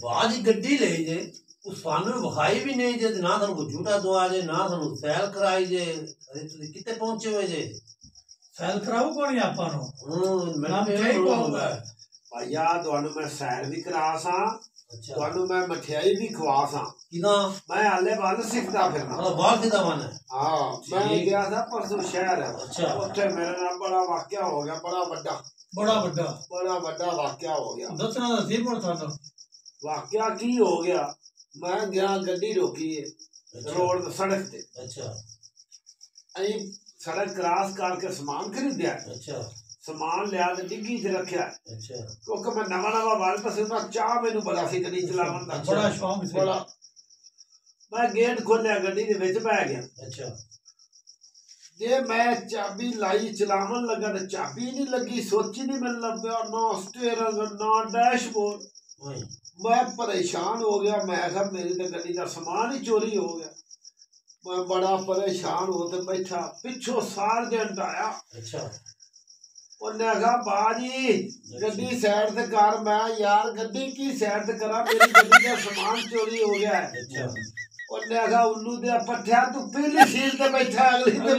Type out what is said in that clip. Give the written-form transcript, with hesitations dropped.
ਬਾਅਦ ਹੀ ਗੱਡੀ ਲੈ ਜੇ ਉਹ ਸਾਨੂੰ ਵਿਖਾਈ ਵੀ ਨਹੀਂ ਜੇ ਨਾ ਸਾਨੂੰ ਕੋਈ ਝੂਟਾ ਦਵਾ ਜੇ ਨਾ ਸਾਨੂੰ ਸੈਲ ਕਰਾਈ ਜੇ ਤੁਸੀਂ ਕਿੱਥੇ ਪਹੁੰਚੇ ਹੋਏ ਜੇ ਸੈਲ ਕਰਾਉ ਕੋਣੀ ਆਪਾਂ ਨੂੰ ਮੈਂ ਕਿਹਾ ਕਹੂੰਗਾ ਭਾਈਆ ਤੁਹਾਨੂੰ ਮੈਂ ਸੈਰ ਵੀ ਕਰਾ ਸਾਂ ਤੁਹਾਨੂੰ ਮੈਂ ਮਠਿਆਈ ਵੀ ਖਵਾ ਸਾਂ ਕਿਦਾਂ ਮੈਂ ਹਾਲੇ ਵੱਲ ਸਿੱਖਦਾ ਫਿਰਨਾ ਬਾਹਰ ਕਿਦਾਂ ਮਨ ਹਾਂ ਮੈਂ ਗਿਆ था परसों शहर उत्थे मेरे नाल बड़ा वाकया हो गया बड़ा वड्डा वाकया हो गया दसना दा सी पण थानू वाकया की हो गया मैं गया गड्डी रोकी है रोड सड़क ते अई सड़क क्रॉस करके सामान खरीदया सामान लिया ते डिग्गी च रखया क्योंकि मैं नवा वाल पसंद चाह मैनू बड़ा सी गड्डी चलावन दा बड़ा शौक सी बड़ा मैं गेट खोलिया गड्डी दे विच पै गया जे मैं चाबी लाई चलावन लगा तो चाबी नहीं लगी सोची नहीं मैं लभ्या ना स्टीयरिंग ना डैशबोर्ड मैं परेशान हो गया मैं कहा मेरी तो गड्डी का सामान ही चोरी हो गया मैं बड़ा परेशान होते बैठा पिछों सार्जेंट आया उन्हें कहा बाजी गड्डी साइड से कर मैं यार गड्डी की साइड से करा मेरी गड्डी का सामान चोरी हो गया है उन्हें कहा उल्लू दे पट्ठिया तू पहली सीट पे बैठा अगली पे